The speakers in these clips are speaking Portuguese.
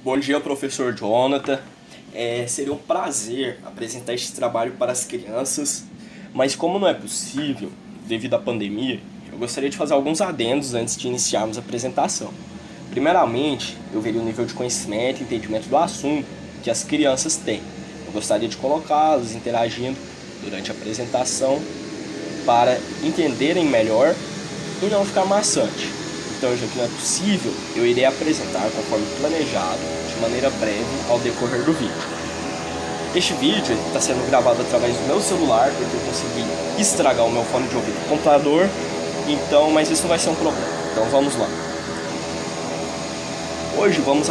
Bom dia, professor Jonathan. Seria um prazer apresentar este trabalho para as crianças, mas como não é possível, devido à pandemia, eu gostaria de fazer alguns adendos antes de iniciarmos a apresentação. Primeiramente, eu veria o nível de conhecimento e entendimento do assunto que as crianças têm. Eu gostaria de colocá-los interagindo durante a apresentação para entenderem melhor e não ficar maçante. Então, já que não é possível, eu irei apresentar conforme planejado, de maneira breve, ao decorrer do vídeo. Este vídeo está sendo gravado através do meu celular, porque eu consegui estragar o meu fone de ouvido do computador, então, mas isso não vai ser um problema. Então vamos lá. Hoje vamos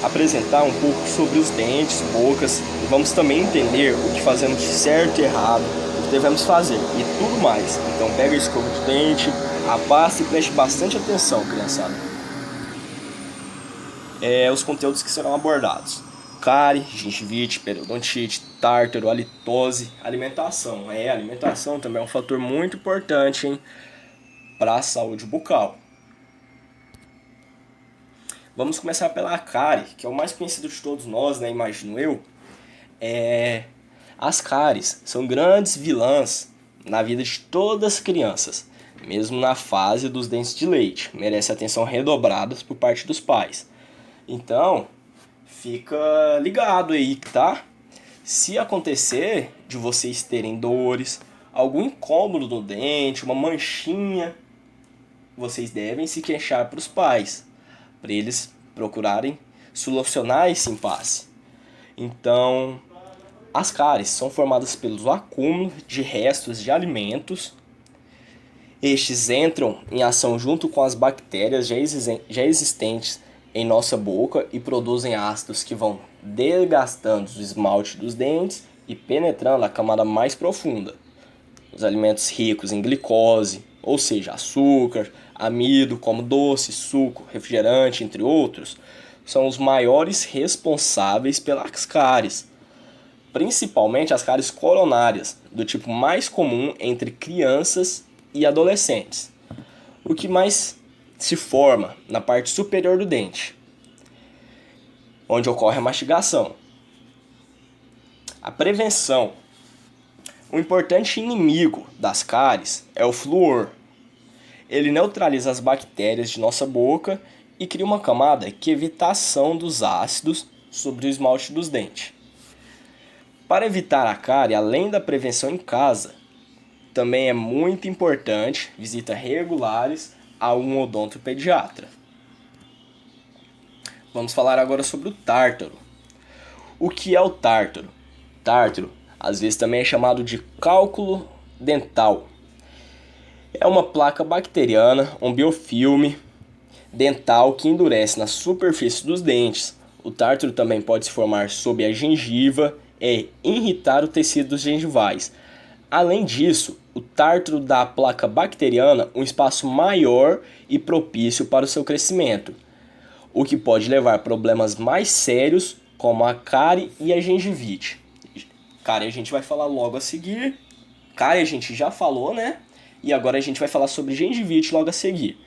apresentar um pouco sobre os dentes, bocas, e vamos também entender o que fazemos de certo e errado, o que devemos fazer e tudo mais. Então pega a escova de dente, a pasta e preste bastante atenção, criançada. Os conteúdos que serão abordados: cárie, gengivite, periodontite, tártaro, halitose, alimentação. Alimentação também é um fator muito importante, hein, para a saúde bucal. Vamos começar pela cárie, que é o mais conhecido de todos nós, né, imagino eu. As cáries são grandes vilãs na vida de todas as crianças, mesmo na fase dos dentes de leite. Merece atenção redobrada por parte dos pais. Então, fica ligado aí, tá? Se acontecer de vocês terem dores, algum incômodo no dente, uma manchinha, vocês devem se queixar para os pais, para eles procurarem solucionar esse impasse. Então, as cáries são formadas pelo acúmulo de restos de alimentos. Estes entram em ação junto com as bactérias já existentes em nossa boca e produzem ácidos que vão desgastando o esmalte dos dentes e penetrando a camada mais profunda. Os alimentos ricos em glicose, ou seja, açúcar, amido, como doce, suco, refrigerante, entre outros, são os maiores responsáveis pelas cáries, principalmente as cáries coronárias, do tipo mais comum entre crianças e adolescentes. O que mais se forma na parte superior do dente, onde ocorre a mastigação. A prevenção. Um importante inimigo das cáries é o flúor. Ele neutraliza as bactérias de nossa boca e cria uma camada que evita a ação dos ácidos sobre o esmalte dos dentes. Para evitar a cárie, além da prevenção em casa, também é muito importante visitas regulares a um odontopediatra. Vamos falar agora sobre o tártaro. O que é o tártaro? Tártaro, às vezes também é chamado de cálculo dental. É uma placa bacteriana, um biofilme dental que endurece na superfície dos dentes. O tártaro também pode se formar sob a gengiva e irritar o tecido gengivais. Além disso, o tártaro dá à placa bacteriana um espaço maior e propício para o seu crescimento, o que pode levar a problemas mais sérios como a cárie e a gengivite. Cárie a gente vai falar logo a seguir. Cárie a gente já falou, né? E agora a gente vai falar sobre gengivite logo a seguir.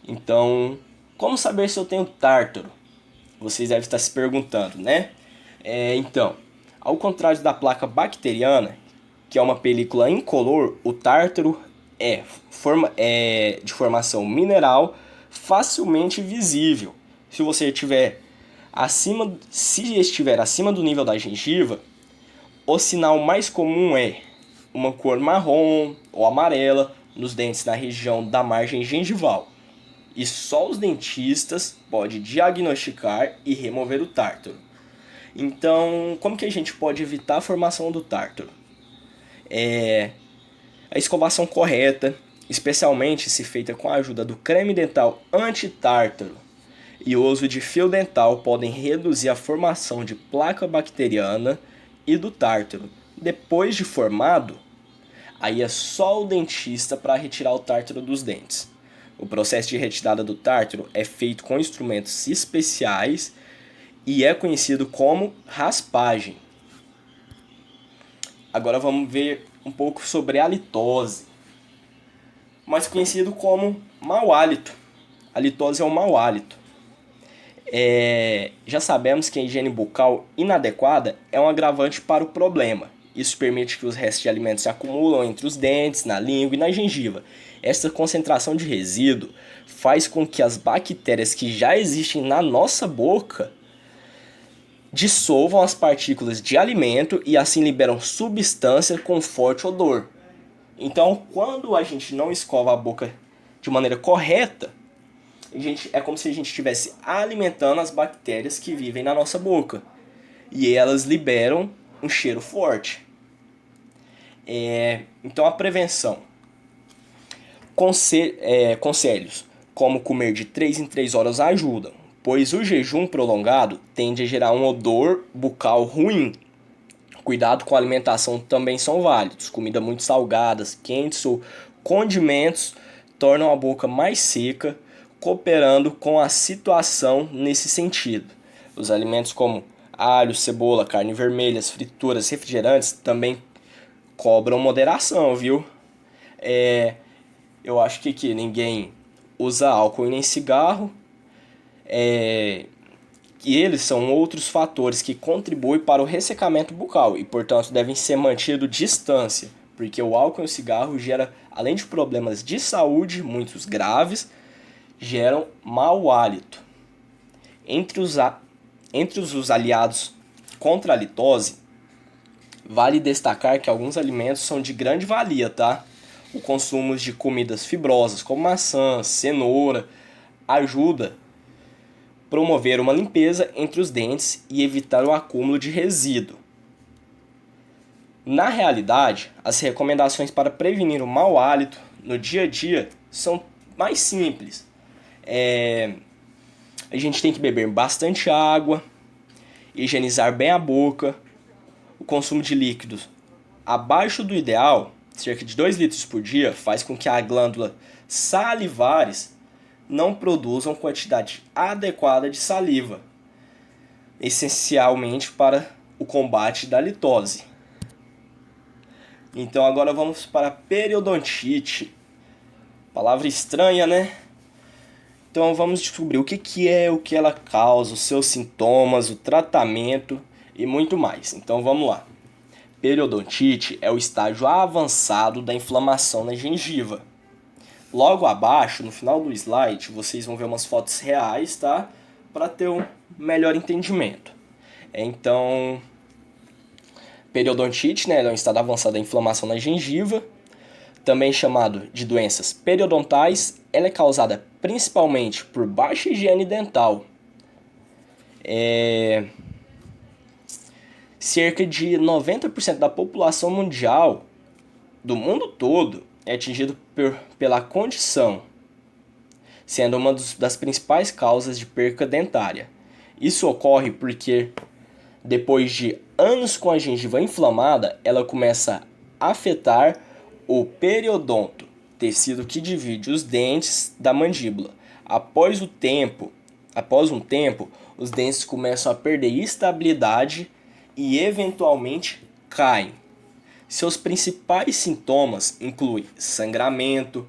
Então, como saber se eu tenho tártaro? Vocês devem estar se perguntando, né? Então, ao contrário da placa bacteriana, que é uma película incolor, o tártaro é de formação mineral, facilmente visível. Se estiver acima do nível da gengiva, o sinal mais comum é uma cor marrom ou amarela nos dentes na região da margem gengival. E só os dentistas podem diagnosticar e remover o tártaro. Então, como que a gente pode evitar a formação do tártaro? A escovação correta, especialmente se feita com a ajuda do creme dental anti-tártaro e o uso de fio dental, podem reduzir a formação de placa bacteriana e do tártaro. Depois de formado, aí é só o dentista para retirar o tártaro dos dentes. O processo de retirada do tártaro é feito com instrumentos especiais e é conhecido como raspagem. Agora vamos ver um pouco sobre a halitose, mais conhecido como mau hálito. A halitose é o mau hálito. Já sabemos que a higiene bucal inadequada é um agravante para o problema. Isso permite que os restos de alimentos se acumulam entre os dentes, na língua e na gengiva. Essa concentração de resíduo faz com que as bactérias que já existem na nossa boca dissolvam as partículas de alimento e assim liberam substância com forte odor. Então, quando a gente não escova a boca de maneira correta, é como se a gente estivesse alimentando as bactérias que vivem na nossa boca. E elas liberam um cheiro forte. Então, a prevenção. Conselhos, como comer de 3 em 3 horas ajudam, pois o jejum prolongado tende a gerar um odor bucal ruim. Cuidado com a alimentação também são válidos. Comida muito salgadas, quentes ou condimentos tornam a boca mais seca, cooperando com a situação nesse sentido. Os alimentos como alho, cebola, carne vermelha, frituras, refrigerantes também cobram moderação, viu? Eu acho que aqui ninguém usa álcool e nem cigarro. E eles são outros fatores que contribuem para o ressecamento bucal e, portanto, devem ser mantidos distância, porque o álcool e o cigarro geram, além de problemas de saúde, muitos graves, geram mau hálito. Entre os aliados contra a litose, vale destacar que alguns alimentos são de grande valia, tá? O consumo de comidas fibrosas, como maçã, cenoura, ajuda a promover uma limpeza entre os dentes e evitar o acúmulo de resíduo. Na realidade, as recomendações para prevenir o mau hálito no dia a dia são mais simples. A gente tem que beber bastante água, higienizar bem a boca, o consumo de líquidos abaixo do ideal, cerca de 2 litros por dia, faz com que a glândula salivares não produzam quantidade adequada de saliva, essencialmente para o combate da litose. Então agora vamos para a periodontite. Palavra estranha, né? Então vamos descobrir o que é, o que ela causa, os seus sintomas, o tratamento e muito mais. Então vamos lá. Periodontite é o estágio avançado da inflamação na gengiva. Logo abaixo, no final do slide, vocês vão ver umas fotos reais, tá? Para ter um melhor entendimento. Então, periodontite, né, é um estado avançado da inflamação na gengiva, também chamado de doenças periodontais. Ela é causada principalmente por baixa higiene dental. Cerca de 90% da população mundial, do mundo todo, é atingido pela condição, sendo uma das principais causas de perca dentária. Isso ocorre porque, depois de anos com a gengiva inflamada, ela começa a afetar o periodonto, tecido que divide os dentes da mandíbula. Após um tempo, os dentes começam a perder estabilidade e eventualmente caem. Seus principais sintomas incluem sangramento,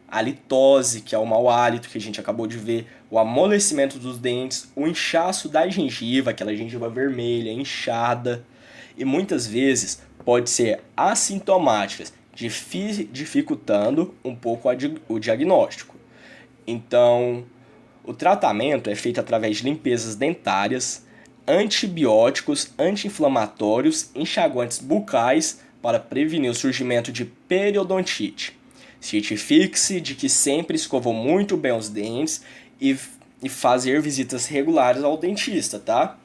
halitose, que é o mau hálito que a gente acabou de ver, o amolecimento dos dentes, o inchaço da gengiva, aquela gengiva vermelha, inchada, e muitas vezes pode ser assintomática, dificultando um pouco o diagnóstico. Então, o tratamento é feito através de limpezas dentárias, antibióticos, anti-inflamatórios, enxaguantes bucais para prevenir o surgimento de periodontite. Certifique-se de que sempre escovou muito bem os dentes e fazer visitas regulares ao dentista, tá?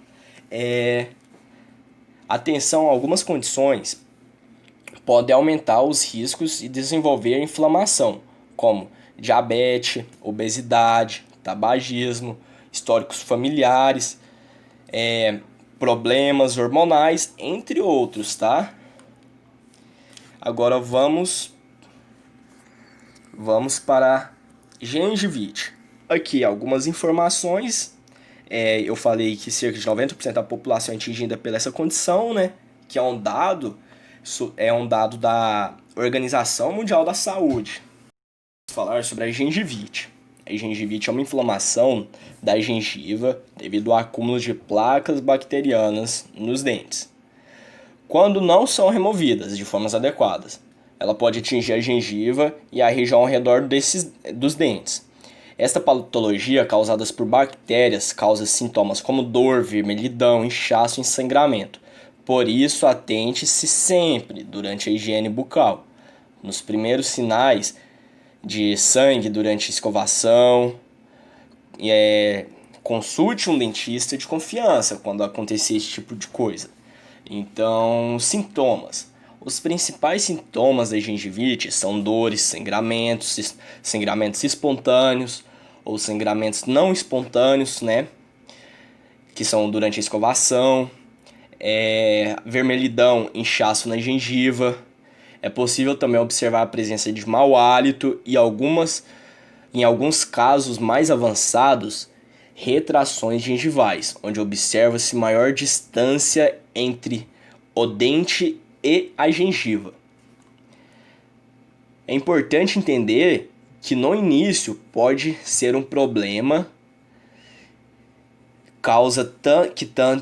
Atenção a algumas condições podem aumentar os riscos e desenvolver inflamação, como diabetes, obesidade, tabagismo, históricos familiares, problemas hormonais, entre outros, tá? Agora vamos para a gengivite. Aqui algumas informações. Eu falei que cerca de 90% da população é atingida por essa condição, né? Que é um dado da Organização Mundial da Saúde. Vamos falar sobre a gengivite. A gengivite é uma inflamação da gengiva devido ao acúmulo de placas bacterianas nos dentes. Quando não são removidas de formas adequadas, ela pode atingir a gengiva e a região ao redor dos dentes. Esta patologia, causada por bactérias, causa sintomas como dor, vermelhidão, inchaço e sangramento. Por isso, atente-se sempre durante a higiene bucal. Nos primeiros sinais de sangue durante a escovação, consulte um dentista de confiança quando acontecer esse tipo de coisa. Então, sintomas. Os principais sintomas da gengivite são dores, sangramentos espontâneos ou sangramentos não espontâneos, né? Que são durante a escovação, vermelhidão, inchaço na gengiva. É possível também observar a presença de mau hálito e em alguns casos mais avançados, retrações gengivais, onde observa-se maior distância entre o dente e a gengiva. É importante entender que no início pode ser um problema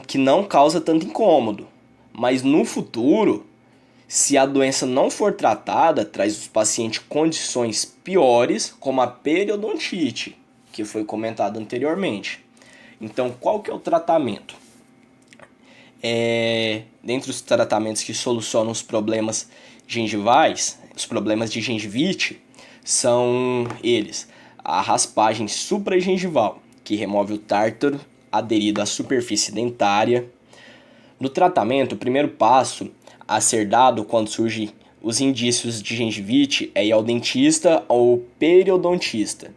que não causa tanto incômodo, mas no futuro, se a doença não for tratada, traz aos pacientes condições piores, como a periodontite, que foi comentado anteriormente. Então, qual que é o tratamento? Dentre os tratamentos que solucionam os problemas gengivais, os problemas de gengivite, são eles: a raspagem supragengival, que remove o tártaro aderido à superfície dentária. No tratamento, o primeiro passo a ser dado quando surgem os indícios de gengivite é ir ao dentista ou periodontista,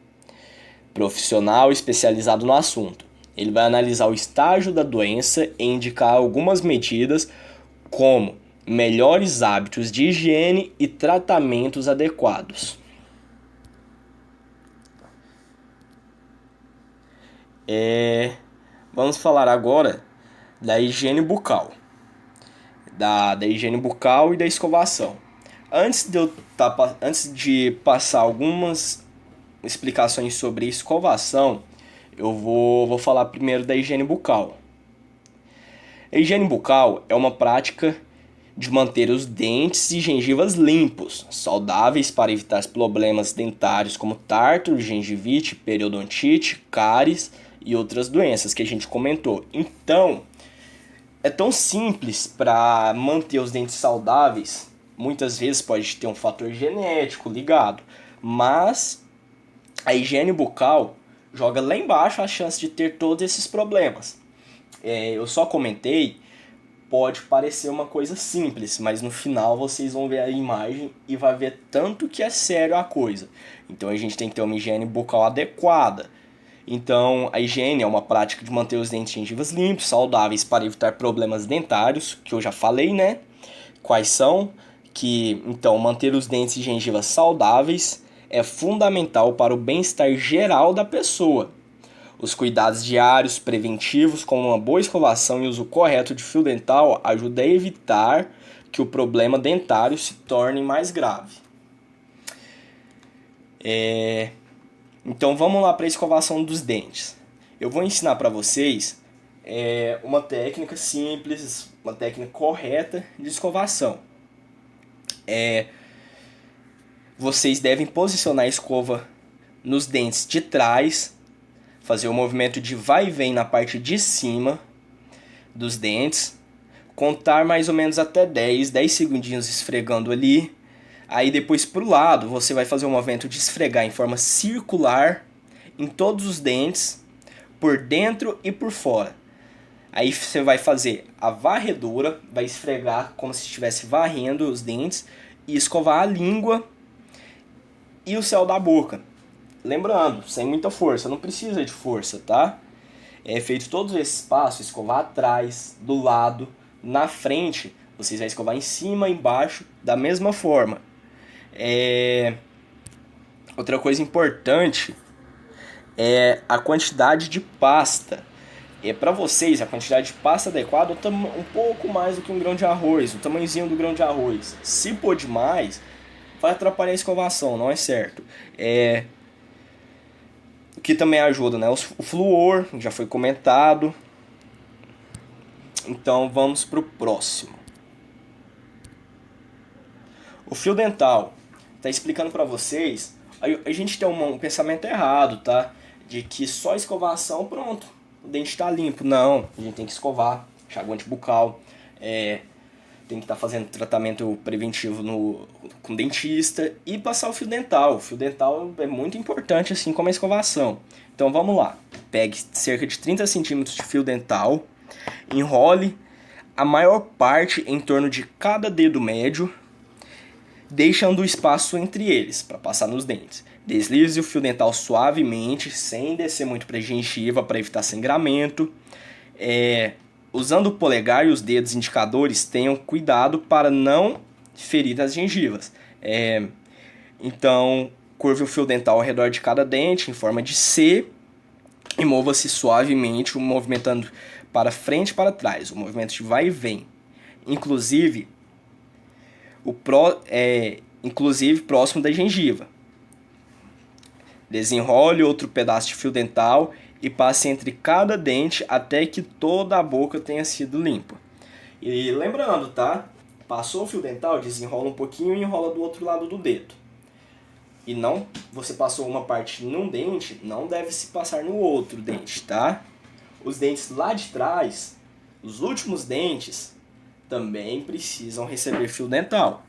profissional especializado no assunto. Ele vai analisar o estágio da doença e indicar algumas medidas, como melhores hábitos de higiene e tratamentos adequados. Vamos falar agora da higiene bucal. Da higiene bucal e da escovação. Antes de passar algumas explicações sobre escovação, eu vou falar primeiro da higiene bucal. A higiene bucal é uma prática de manter os dentes e gengivas limpos, saudáveis para evitar problemas dentários como tártaro, gengivite, periodontite, cáries e outras doenças que a gente comentou. Então, é tão simples para manter os dentes saudáveis. Muitas vezes pode ter um fator genético ligado, mas a higiene bucal joga lá embaixo a chance de ter todos esses problemas. Eu só comentei, pode parecer uma coisa simples, mas no final vocês vão ver a imagem e vai ver tanto que é sério a coisa. Então a gente tem que ter uma higiene bucal adequada. Então a higiene é uma prática de manter os dentes e gengivas limpos, saudáveis para evitar problemas dentários, que eu já falei, né? Quais são? Então, manter os dentes e gengivas saudáveis é fundamental para o bem-estar geral da pessoa. Os cuidados diários preventivos, como uma boa escovação e uso correto de fio dental, ajudam a evitar que o problema dentário se torne mais grave. Então vamos lá para a escovação dos dentes. Eu vou ensinar para vocês uma técnica simples, uma técnica correta de escovação. Vocês devem posicionar a escova nos dentes de trás, fazer o movimento de vai e vem na parte de cima dos dentes, contar mais ou menos até 10 segundinhos esfregando ali. Aí depois pro lado você vai fazer o movimento de esfregar em forma circular em todos os dentes, por dentro e por fora. Aí você vai fazer a varredura, vai esfregar como se estivesse varrendo os dentes e escovar a língua e o céu da boca. Lembrando, sem muita força, não precisa de força, tá? Feito todos esses passos, escovar atrás, do lado, na frente, vocês vão escovar em cima e embaixo da mesma forma. Outra coisa importante é a quantidade de pasta. Para vocês, a quantidade de pasta adequada é um pouco mais do que um grão de arroz, o tamanhozinho do grão de arroz. Se pôr demais, vai atrapalhar a escovação, não é certo. 2 que também ajuda, né? O flúor, já foi comentado. Então vamos para o próximo. O fio dental tá explicando para vocês. A gente tem um pensamento errado, tá? De que só escovação, pronto, o dente está limpo. Não, a gente tem que escovar, enxaguante bucal, tem que estar fazendo tratamento preventivo com dentista e passar o fio dental. O fio dental é muito importante, assim como a escovação. Então vamos lá. Pegue cerca de 30 centímetros de fio dental, enrole a maior parte em torno de cada dedo médio, deixando espaço entre eles para passar nos dentes. Deslize o fio dental suavemente, sem descer muito para a gengiva, para evitar sangramento. Usando o polegar e os dedos indicadores, tenham cuidado para não ferir as gengivas. Então, curve o fio dental ao redor de cada dente em forma de C e mova-se suavemente, movimentando para frente e para trás. O movimento de vai e vem. Inclusive próximo da gengiva. Desenrole outro pedaço de fio dental e passe entre cada dente até que toda a boca tenha sido limpa. E lembrando, tá? Passou o fio dental, desenrola um pouquinho e enrola do outro lado do dedo. E não, você passou uma parte num dente, não deve se passar no outro dente, tá? Os dentes lá de trás, os últimos dentes, também precisam receber fio dental.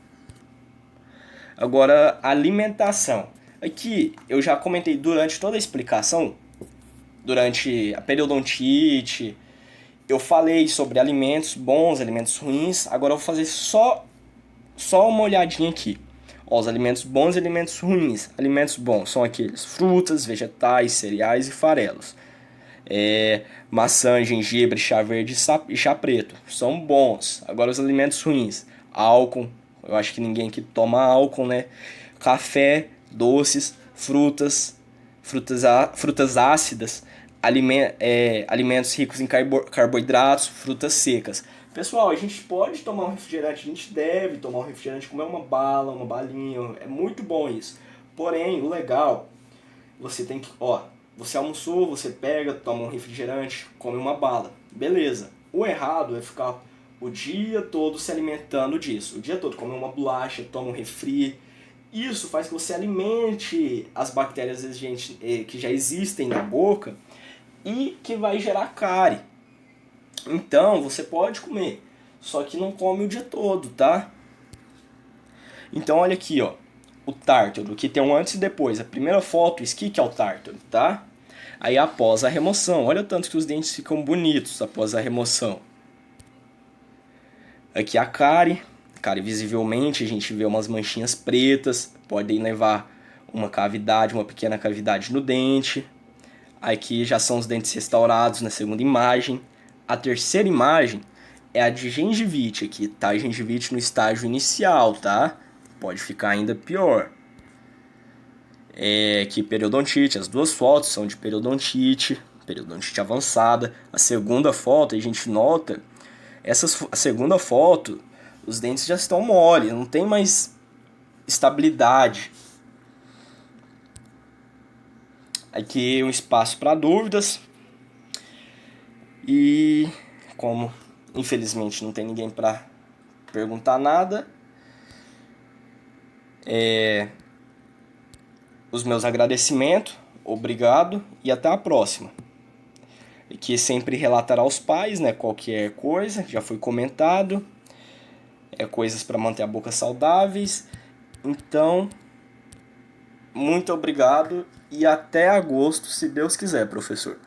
Agora, alimentação. Aqui eu já comentei durante toda a explicação, durante a periodontite, eu falei sobre alimentos bons, alimentos ruins. Agora eu vou fazer só uma olhadinha aqui. Ó, os alimentos bons e alimentos ruins. Alimentos bons são aqueles: frutas, vegetais, cereais e farelos. Maçã, gengibre, chá verde e chá preto. São bons. Agora os alimentos ruins: álcool. Eu acho que ninguém aqui toma álcool, né? Café, doces, frutas ácidas, alimentos ricos em carboidratos, frutas secas. Pessoal, a gente pode tomar um refrigerante, a gente deve tomar um refrigerante, comer uma bala, uma balinha, é muito bom isso. Porém, o legal, você tem que, você almoçou, você pega, toma um refrigerante, come uma bala, beleza. O errado é ficar o dia todo se alimentando disso, o dia todo comer uma bolacha, toma um refri. Isso faz que você alimente as bactérias que já existem na boca e que vai gerar cárie. Então, você pode comer, só que não come o dia todo, tá? Então, olha aqui, ó, o tártaro, que tem um antes e depois. A primeira foto, isso aqui que é o tártaro, tá? Aí, após a remoção, olha o tanto que os dentes ficam bonitos após a remoção. Aqui a cárie. Visivelmente a gente vê umas manchinhas pretas, podem levar uma pequena cavidade no dente. Aqui já são os dentes restaurados na segunda imagem. A terceira imagem é a de gengivite, aqui tá a gengivite no estágio inicial, tá? Pode ficar ainda pior. Aqui periodontite, as duas fotos são de periodontite avançada. A segunda foto, a gente nota, a segunda foto, os dentes já estão mole, não tem mais estabilidade. Aqui um espaço para dúvidas. E como infelizmente não tem ninguém para perguntar nada, os meus agradecimentos, obrigado e até a próxima. Aqui sempre relatar aos pais, né, qualquer coisa, já foi comentado. Coisas para manter a boca saudáveis. Então, muito obrigado e até agosto, se Deus quiser, professor.